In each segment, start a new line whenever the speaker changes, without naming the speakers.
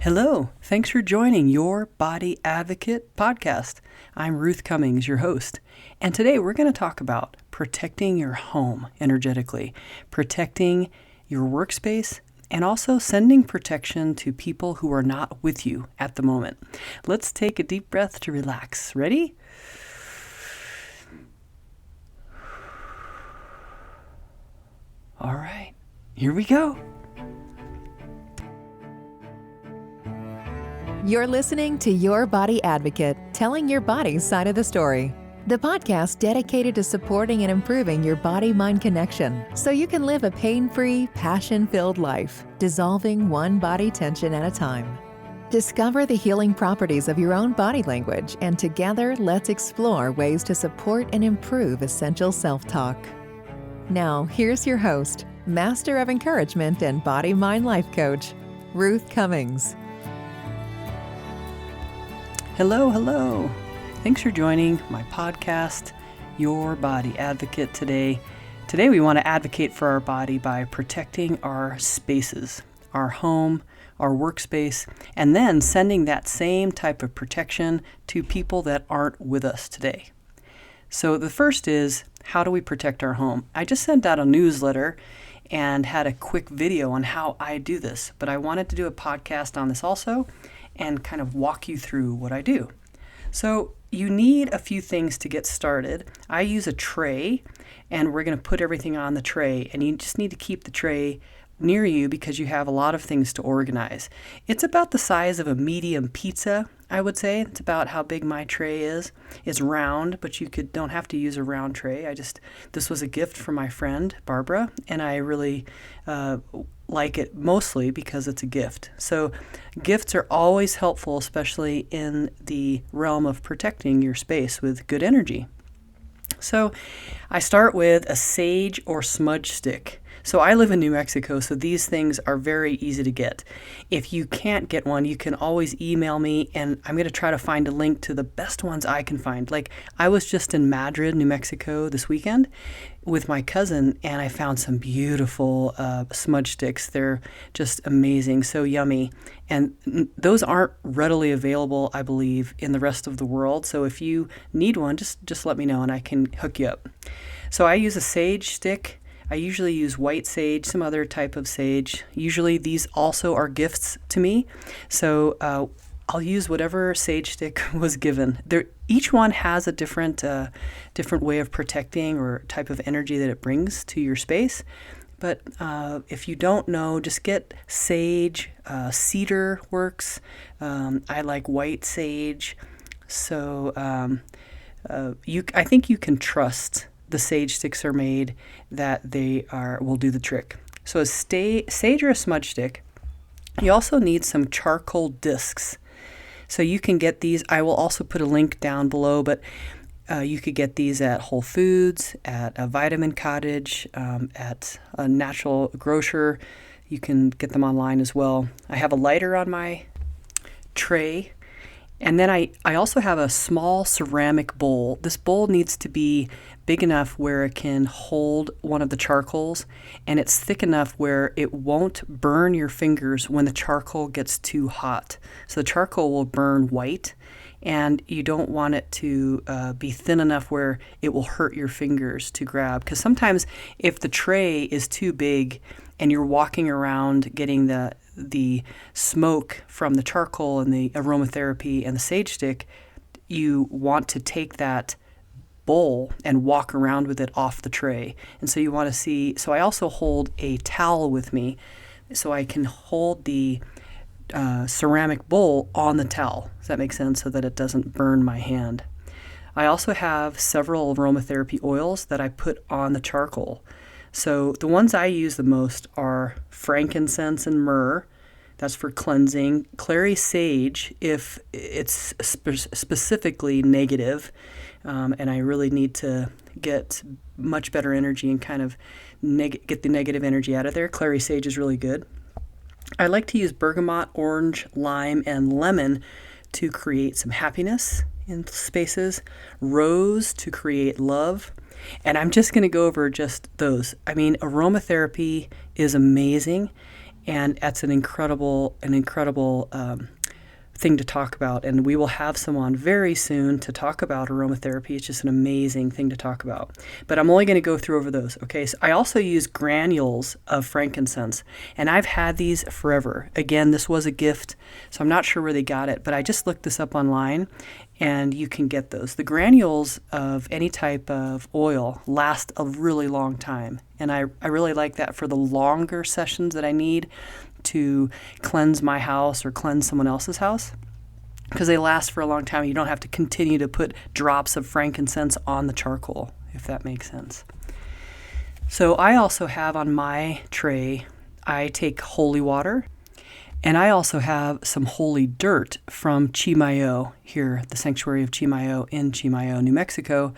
Hello, thanks for joining Your Body Advocate podcast. I'm Ruth Cummings, your host, and today we're going to talk about protecting your home energetically, protecting your workspace, and also sending protection to people who are not with you at the moment. Let's take a deep breath to relax. Ready? All right, here we go.
You're listening to Your Body Advocate, telling your body's side of the story. The podcast dedicated to supporting and improving your body-mind connection so you can live a pain-free, passion-filled life, dissolving one body tension at a time. Discover the healing properties of your own body language, and together let's explore ways to support and improve essential self-talk. Now, here's your host, Master of Encouragement and Body-Mind Life Coach, Ruth Cummings.
Hello. Thanks for joining my podcast, Your Body Advocate today. Today we want to advocate for our body by protecting our spaces, our home, our workspace, and then sending that same type of protection to people that aren't with us today. So the first is, how do we protect our home? I just sent out a newsletter and had a quick video on how I do this, but I wanted to do a podcast on this also and kind of walk you through what I do. So you need a few things to get started. I use a tray, and we're going to put everything on the tray, and you just need to keep the tray near you because you have a lot of things to organize. It's about the size of a medium pizza, I would say. It's about how big my tray is. It's round, but you don't have to use a round tray. This was a gift from my friend, Barbara, and I really like it mostly because it's a gift. So gifts are always helpful, especially in the realm of protecting your space with good energy. So I start with a sage or smudge stick. So I live in New Mexico, so these things are very easy to get. If you can't get one, you can always email me, and I'm going to try to find a link to the best ones I can find. Like, I was just in Madrid, New Mexico this weekend with my cousin, and I found some beautiful smudge sticks. They're just amazing, so yummy. And those aren't readily available, I believe, in the rest of the world. So if you need one, just let me know and I can hook you up. So I use a sage stick. I usually use white sage, some other type of sage. Usually these also are gifts to me. So I'll use whatever sage stick was given. Each one has a different way of protecting or type of energy that it brings to your space. But if you don't know, just get sage. Cedar works. I like white sage. So I think you can trust the sage sticks are made that will do the trick. So a sage or a smudge stick. You also need some charcoal discs. So you can get these. I will also put a link down below, but you could get these at Whole Foods, at a Vitamin Cottage, at a natural grocer. You can get them online as well. I have a lighter on my tray. And then I also have a small ceramic bowl. This bowl needs to be big enough where it can hold one of the charcoals, and it's thick enough where it won't burn your fingers when the charcoal gets too hot. So the charcoal will burn white, and you don't want it to be thin enough where it will hurt your fingers to grab. Because sometimes if the tray is too big and you're walking around getting the smoke from the charcoal and the aromatherapy and the sage stick, you want to take that bowl and walk around with it off the tray. And so you want to see, so I also hold a towel with me so I can hold the ceramic bowl on the towel. Does that make sense? So that it doesn't burn my hand. I also have several aromatherapy oils that I put on the charcoal. So the ones I use the most are frankincense and myrrh. That's for cleansing. Clary sage, if it's specifically negative, and I really need to get much better energy and kind of get the negative energy out of there, clary sage is really good. I like to use bergamot, orange, lime, and lemon to create some happiness in spaces, rose to create love, and I'm just going to go over just those. I mean, aromatherapy is amazing, And that's an incredible thing to talk about. And we will have someone very soon to talk about aromatherapy. It's just an amazing thing to talk about. But I'm only going to go through over those. Okay. So I also use granules of frankincense, and I've had these forever. Again, this was a gift, so I'm not sure where they got it, but I just looked this up online, and you can get those. The granules of any type of oil last a really long time. And I really like that for the longer sessions that I need to cleanse my house or cleanse someone else's house, because they last for a long time. You don't have to continue to put drops of frankincense on the charcoal, if that makes sense. So I also have on my tray, I take holy water, and I also have some holy dirt from Chimayo here, the sanctuary of Chimayo in Chimayo, New Mexico,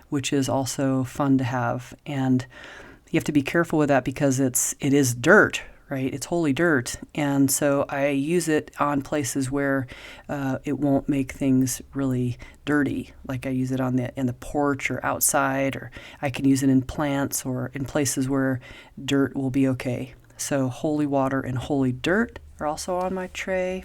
which is also fun to have. And you have to be careful with that because it is dirt, right? It's holy dirt. And so I use it on places where it won't make things really dirty. Like I use it in the porch or outside, or I can use it in plants or in places where dirt will be okay. So holy water and holy dirt are also on my tray.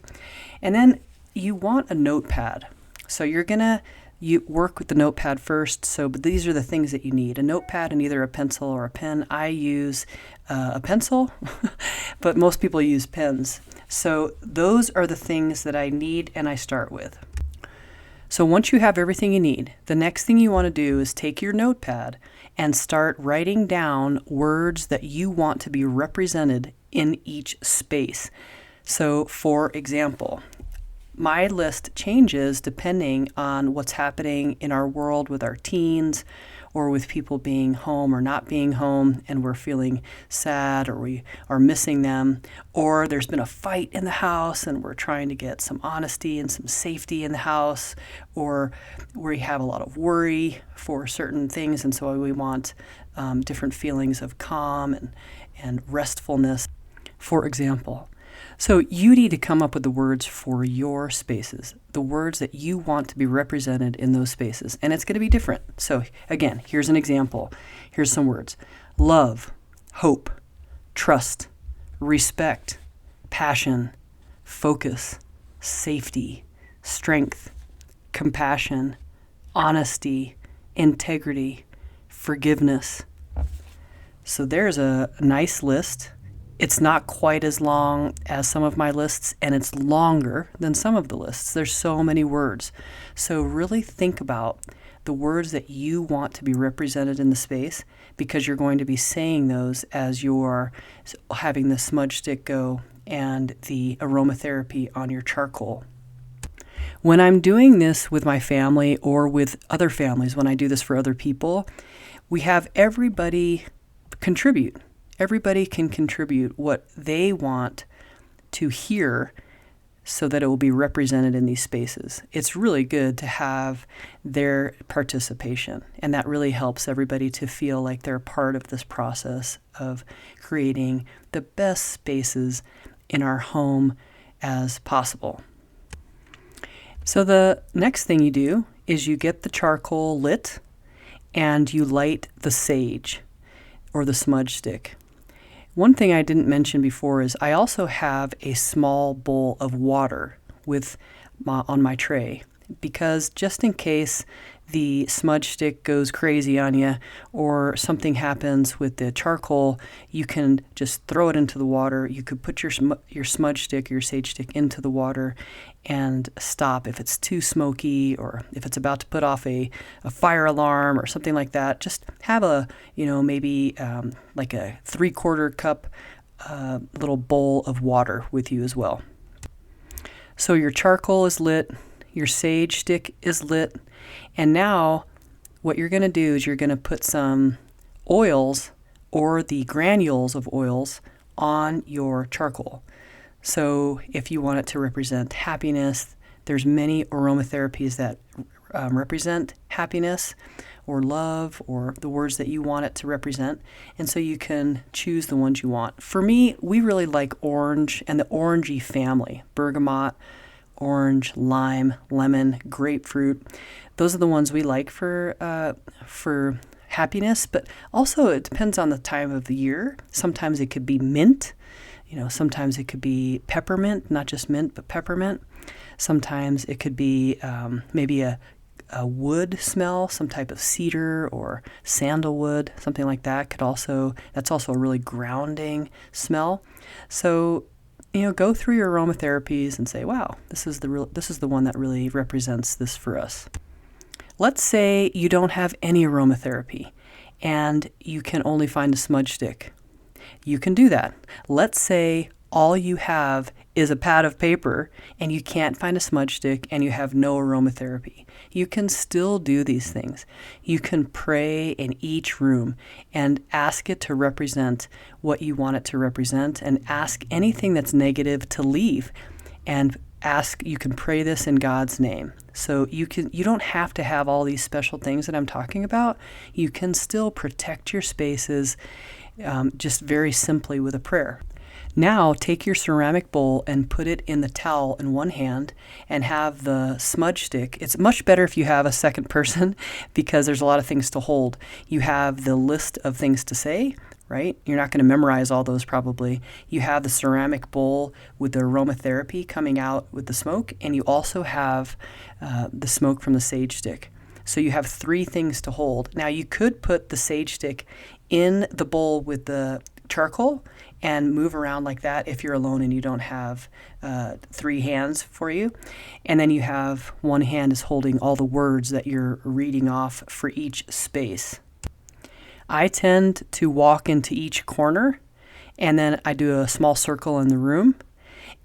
And then you want a notepad. So you work with the notepad first. But these are the things that you need: a notepad and either a pencil or a pen. I use a pencil, but most people use pens. So those are the things that I need and I start with. So once you have everything you need, the next thing you want to do is take your notepad and start writing down words that you want to be represented in each space. So for example, my list changes depending on what's happening in our world with our teens, or with people being home or not being home, and we're feeling sad, or we are missing them, or there's been a fight in the house and we're trying to get some honesty and some safety in the house, or we have a lot of worry for certain things, and so we want different feelings of calm and restfulness, for example. So you need to come up with the words for your spaces, the words that you want to be represented in those spaces. And it's going to be different. So again, here's an example. Here's some words: love, hope, trust, respect, passion, focus, safety, strength, compassion, honesty, integrity, forgiveness. So there's a nice list. It's not quite as long as some of my lists, and it's longer than some of the lists. There's so many words. So really think about the words that you want to be represented in the space, because you're going to be saying those as you're having the smudge stick go and the aromatherapy on your charcoal. When I'm doing this with my family or with other families, when I do this for other people, we have everybody contribute. Everybody can contribute what they want to hear so that it will be represented in these spaces. It's really good to have their participation, and that really helps everybody to feel like they're part of this process of creating the best spaces in our home as possible. So the next thing you do is you get the charcoal lit and you light the sage or the smudge stick. One thing I didn't mention before is I also have a small bowl of water on my tray, because just in case the smudge stick goes crazy on you or something happens with the charcoal, you can just throw it into the water. You could put your smudge stick, your sage stick into the water and stop if it's too smoky, or if it's about to put off a fire alarm or something like that. Just have maybe like a 3/4 cup little bowl of water with you as well. So your charcoal is lit, your sage stick is lit, and now what you're going to do is you're going to put some oils or the granules of oils on your charcoal. So if you want it to represent happiness, there's many aromatherapies that represent happiness or love or the words that you want it to represent. And so you can choose the ones you want. For me, we really like orange and the orangey family: bergamot, orange, lime, lemon, grapefruit. Those are the ones we like for happiness, but also it depends on the time of the year. Sometimes it could be mint. Sometimes it could be peppermint, not just mint, but peppermint. Sometimes it could be maybe a wood smell, some type of cedar or sandalwood, something like that. That's also a really grounding smell. So, go through your aromatherapies and say, wow, this is the one that really represents this for us. Let's say you don't have any aromatherapy and you can only find a smudge stick. You can do that. Let's say all you have is a pad of paper and you can't find a smudge stick and you have no aromatherapy. You can still do these things. You can pray in each room and ask it to represent what you want it to represent, and ask anything that's negative to leave, and you can pray this in God's name. So you don't have to have all these special things that I'm talking about. You can still protect your spaces just very simply with a prayer. Now take your ceramic bowl and put it in the towel in one hand and have the smudge stick. It's much better if you have a second person because there's a lot of things to hold. You have the list of things to say, right? You're not going to memorize all those probably. You have the ceramic bowl with the aromatherapy coming out with the smoke, and you also have the smoke from the sage stick. So you have 3 things to hold. Now you could put the sage stick in the bowl with the charcoal and move around like that if you're alone and you don't have 3 hands for you. And then you have one hand is holding all the words that you're reading off for each space. I tend to walk into each corner, and then I do a small circle in the room,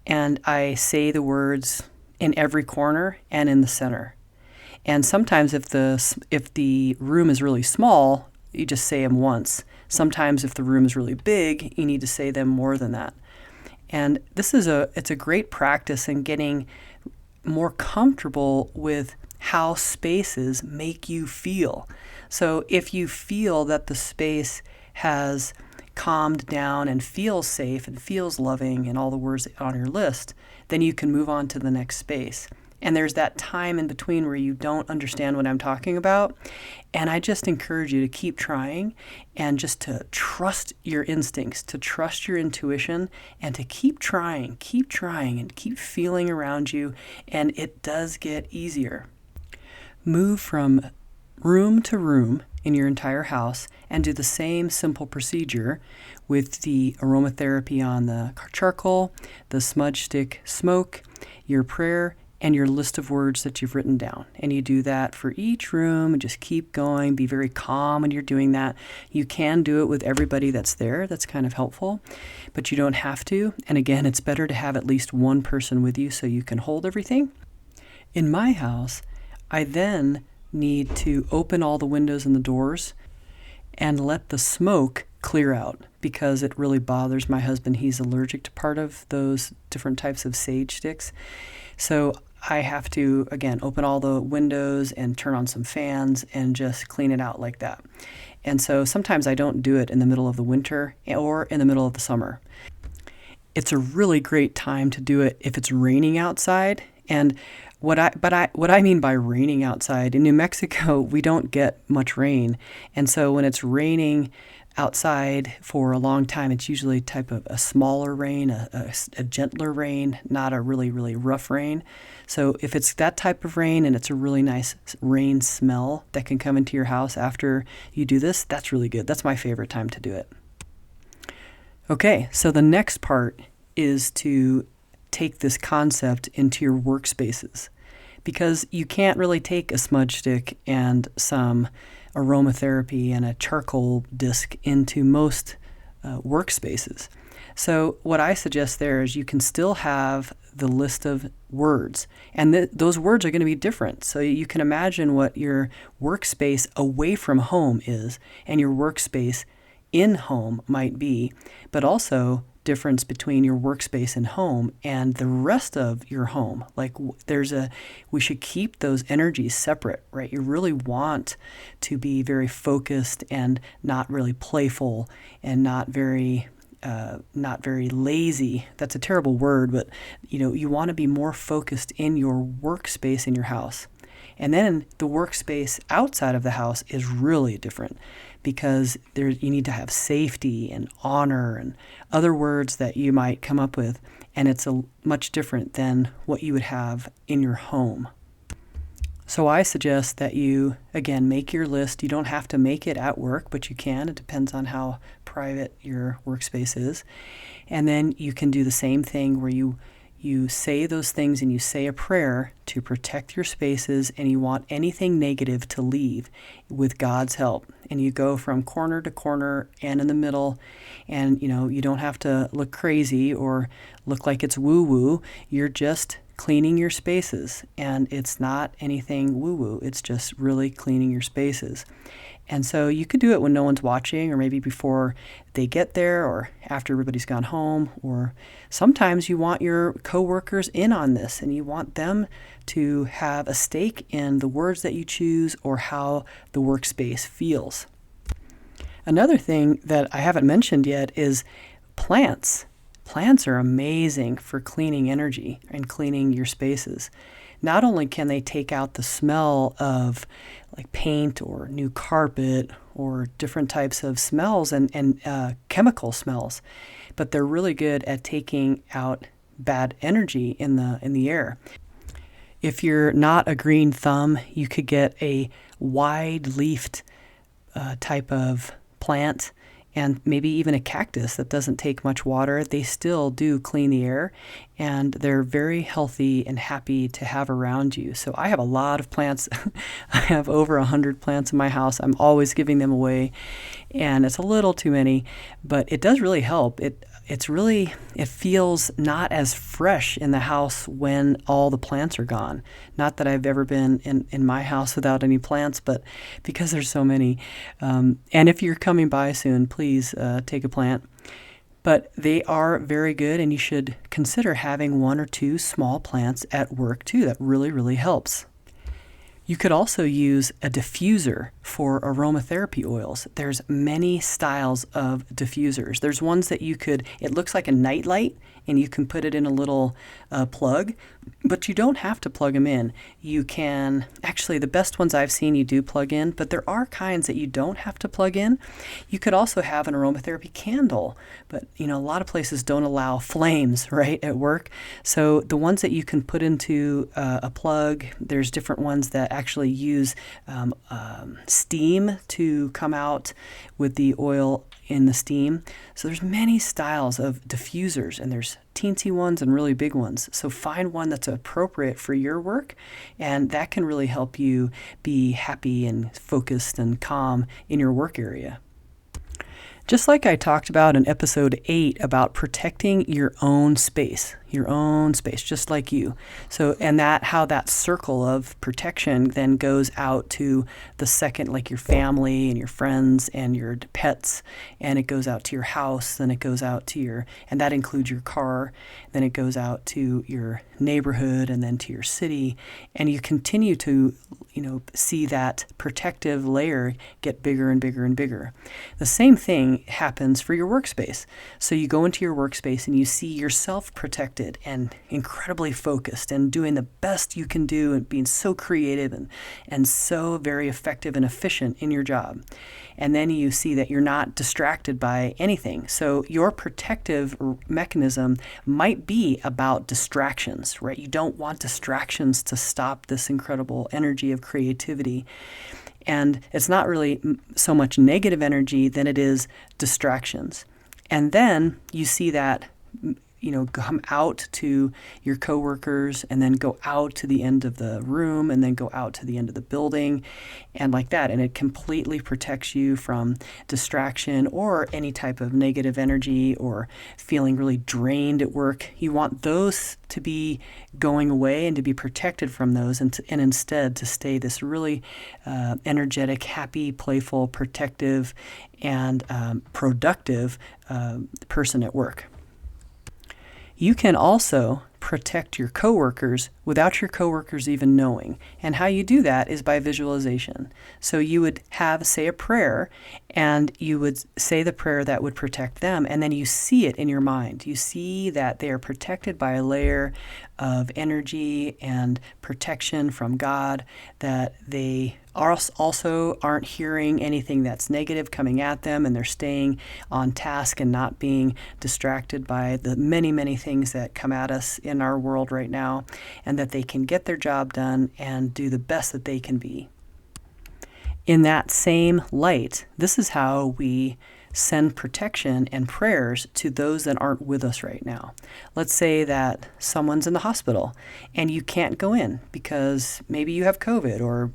and I say the words in every corner and in the center. And sometimes if the room is really small, you just say them once. Sometimes if the room is really big, you need to say them more than that. And it's a great practice in getting more comfortable with how spaces make you feel. So if you feel that the space has calmed down and feels safe and feels loving and all the words on your list, then you can move on to the next space. And there's that time in between where you don't understand what I'm talking about. And I just encourage you to keep trying and just to trust your instincts, to trust your intuition, and to keep trying and keep feeling around you. And it does get easier. Move from room to room in your entire house and do the same simple procedure with the aromatherapy on the charcoal, the smudge stick smoke, your prayer, and your list of words that you've written down. And you do that for each room and just keep going. Be very calm when you're doing that. You can do it with everybody that's there. That's kind of helpful, but you don't have to. And again, it's better to have at least one person with you so you can hold everything. In my house, I then need to open all the windows and the doors and let the smoke clear out because it really bothers my husband. He's allergic to part of those different types of sage sticks. So I have to, again, open all the windows and turn on some fans and just clean it out like that. And so sometimes I don't do it in the middle of the winter or in the middle of the summer. It's a really great time to do it if it's raining outside. And what I mean by raining outside, in New Mexico, we don't get much rain. And so when it's raining outside for a long time, it's usually type of a smaller rain, a gentler rain, not a really, really rough rain. So if it's that type of rain and it's a really nice rain smell that can come into your house after you do this, that's really good. That's my favorite time to do it. Okay, so the next part is to take this concept into your workspaces, because you can't really take a smudge stick and some aromatherapy and a charcoal disc into most workspaces. So what I suggest there is you can still have the list of words, and those words are going to be different. So you can imagine what your workspace away from home is and your workspace in home might be, but also difference between your workspace and home and the rest of your home. Like we should keep those energies separate, right? You really want to be very focused and not really playful and not very lazy. That's a terrible word, but you want to be more focused in your workspace in your house. And then the workspace outside of the house is really different, because you need to have safety and honor and other words that you might come up with, and it's much different than what you would have in your home. So I suggest that you, again, make your list. You don't have to make it at work, but you can. It depends on how private your workspace is. And then you can do the same thing where you say those things and you say a prayer to protect your spaces, and you want anything negative to leave with God's help. And you go from corner to corner and in the middle, and you don't have to look crazy or look like it's woo-woo. You're just cleaning your spaces, and it's not anything woo-woo. It's just really cleaning your spaces. And so you could do it when no one's watching, or maybe before they get there, or after everybody's gone home, or sometimes you want your coworkers in on this and you want them to have a stake in the words that you choose or how the workspace feels. Another thing that I haven't mentioned yet is plants. Plants are amazing for cleaning energy and cleaning your spaces. Not only can they take out the smell of like paint or new carpet or different types of smells and chemical smells, but they're really good at taking out bad energy in the air. If you're not a green thumb, you could get a wide-leafed type of plant, and maybe even a cactus that doesn't take much water. They still do clean the air, and they're very healthy and happy to have around you. So I have a lot of plants. I have over 100 plants in my house. I'm always giving them away, and it's a little too many, but it does really help. It feels not as fresh in the house when all the plants are gone. Not that I've ever been in my house without any plants, but because there's so many. And if you're coming by soon, please take a plant. But they are very good, and you should consider having 1 or 2 small plants at work too. That really, really helps. You could also use a diffuser for aromatherapy oils. There's many styles of diffusers. There's ones that it looks like a nightlight, and you can put it in a little plug, but you don't have to plug them in. You can, actually the best ones I've seen you do plug in, but there are kinds that you don't have to plug in. You could also have an aromatherapy candle, but a lot of places don't allow flames, right, at work. So the ones that you can put into a plug, there's different ones that actually use steam to come out with the oil in the steam. So there's many styles of diffusers, and there's teensy ones and really big ones. So find one that's appropriate for your work, and that can really help you be happy and focused and calm in your work area. Just like I talked about in episode 8 about protecting your own space, just like you. So, and how that circle of protection then goes out to the second, like your family and your friends and your pets, and it goes out to your house, then it goes out to and that includes your car, then it goes out to your neighborhood and then to your city, and you continue to, see that protective layer get bigger and bigger and bigger. The same thing happens for your workspace. So you go into your workspace and you see yourself protected and incredibly focused and doing the best you can do and being so creative and so very effective and efficient in your job. And then you see that you're not distracted by anything. So your protective mechanism might be about distractions, right? You don't want distractions to stop this incredible energy of creativity. And it's not really so much negative energy than it is distractions. And then you see that, come out to your coworkers and then go out to the end of the room and then go out to the end of the building and like that. And it completely protects you from distraction or any type of negative energy or feeling really drained at work. You want those to be going away and to be protected from those, and instead to stay this really energetic, happy, playful, protective, and productive person at work. You can also protect your coworkers without your coworkers even knowing. And how you do that is by visualization. So you would say a prayer, and you would say the prayer that would protect them, and then you see it in your mind. You see that they are protected by a layer of energy and protection from God, that they also aren't hearing anything that's negative coming at them, and they're staying on task and not being distracted by the many, many things that come at us in our world right now, and that they can get their job done and do the best that they can be. In that same light, this is how we send protection and prayers to those that aren't with us right now. Let's say that someone's in the hospital and you can't go in because maybe you have COVID, or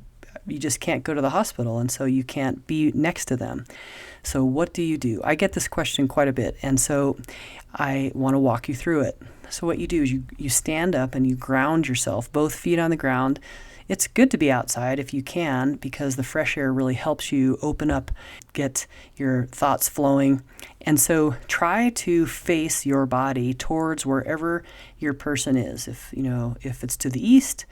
you just can't go to the hospital, and so you can't be next to them. So what do? I get this question quite a bit, and so I want to walk you through it. So what you do is you stand up and you ground yourself, both feet on the ground. It's good to be outside if you can, because the fresh air really helps you open up, get your thoughts flowing. And so try to face your body towards wherever your person is. If it's to the east,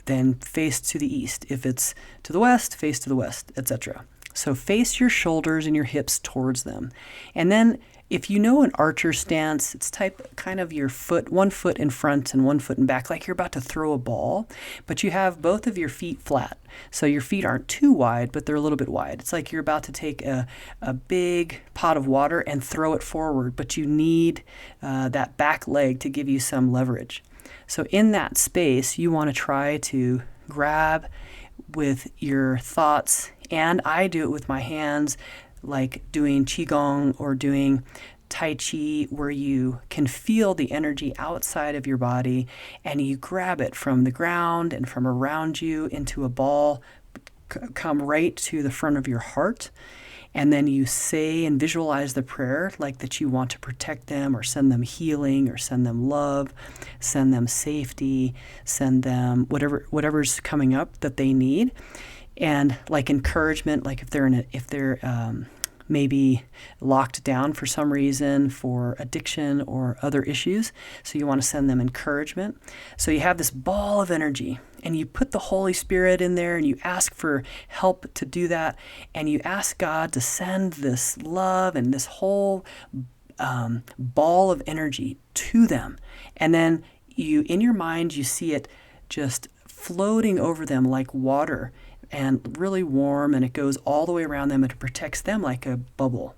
then face to the east. If it's to the west, face to the west, etc. So face your shoulders and your hips towards them. And then if you know an archer stance, it's kind of your foot, one foot in front and one foot in back, like you're about to throw a ball, but you have both of your feet flat. So your feet aren't too wide, but they're a little bit wide. It's like you're about to take a big pot of water and throw it forward, but you need that back leg to give you some leverage. So in that space, you want to try to grab with your thoughts, and I do it with my hands, like doing Qigong or doing Tai Chi, where you can feel the energy outside of your body and you grab it from the ground and from around you into a ball, come right to the front of your heart. And then you say and visualize the prayer like that you want to protect them or send them healing or send them love, send them safety, send them whatever's coming up that they need. And like encouragement, like if they're maybe locked down for some reason for addiction or other issues, so you want to send them encouragement. So you have this ball of energy, and you put the Holy Spirit in there, and you ask for help to do that, and you ask God to send this love and this whole ball of energy to them. And then in your mind, you see it just floating over them like water, and really warm, and it goes all the way around them, and it protects them like a bubble.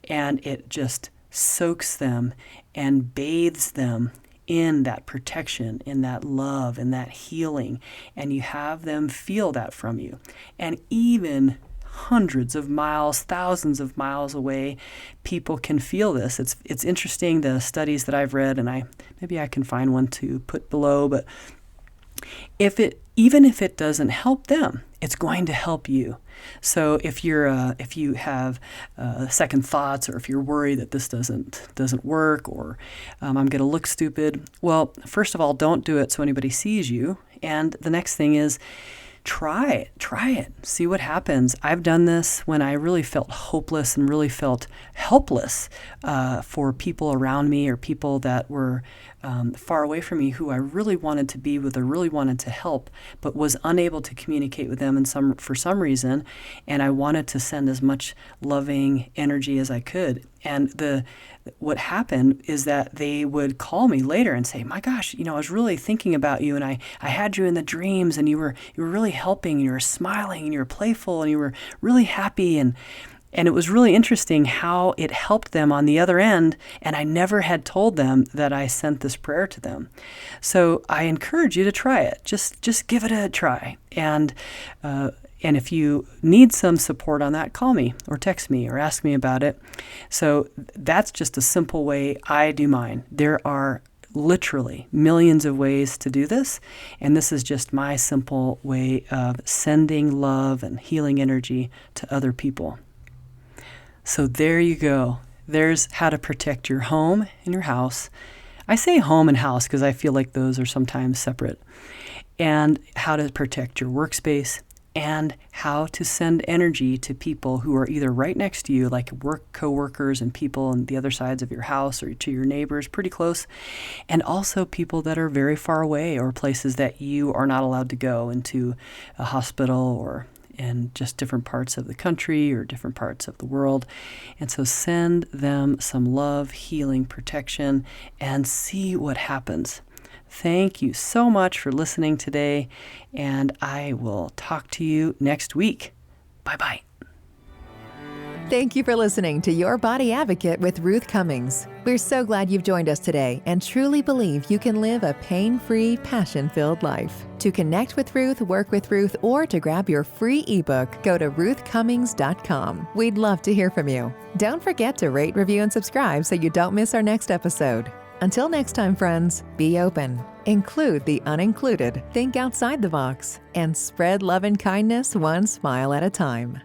And it just soaks them and bathes them in that protection, in that love, in that healing. And you have them feel that from you. And even hundreds of miles, thousands of miles away, people can feel this. It's interesting, the studies that I've read, and maybe I can find one to put below, but even if it doesn't help them, it's going to help you. So if you have second thoughts, or if you're worried that this doesn't work, or I'm going to look stupid, well, first of all, don't do it so anybody sees you. And the next thing is, try it, see what happens. I've done this when I really felt hopeless and really felt helpless for people around me, or people that were far away from me who I really wanted to be with or really wanted to help, but was unable to communicate with them for some reason. And I wanted to send as much loving energy as I could. And what happened is that they would call me later and say, "My gosh, I was really thinking about you, and I had you in the dreams, and you were really helping, and you were smiling, and you were playful, and you were really happy." And it was really interesting how it helped them on the other end, and I never had told them that I sent this prayer to them. So I encourage you to try it. Just give it a try. And if you need some support on that, call me or text me or ask me about it. So that's just a simple way I do mine. There are literally millions of ways to do this, and this is just my simple way of sending love and healing energy to other people. So there you go. There's how to protect your home and your house. I say home and house because I feel like those are sometimes separate. And how to protect your workspace, and how to send energy to people who are either right next to you, like co-workers and people on the other sides of your house, or to your neighbors pretty close, and also people that are very far away, or places that you are not allowed to go, into a hospital, or in just different parts of the country or different parts of the world. And so send them some love, healing, protection, and see what happens. Thank you so much for listening today, and I will talk to you next week. Bye-bye.
Thank you for listening to Your Body Advocate with Ruth Cummings. We're so glad you've joined us today and truly believe you can live a pain-free, passion-filled life. To connect with Ruth, work with Ruth, or to grab your free ebook, go to ruthcummings.com. We'd love to hear from you. Don't forget to rate, review, and subscribe so you don't miss our next episode. Until next time, friends, be open, include the unincluded, think outside the box, and spread love and kindness one smile at a time.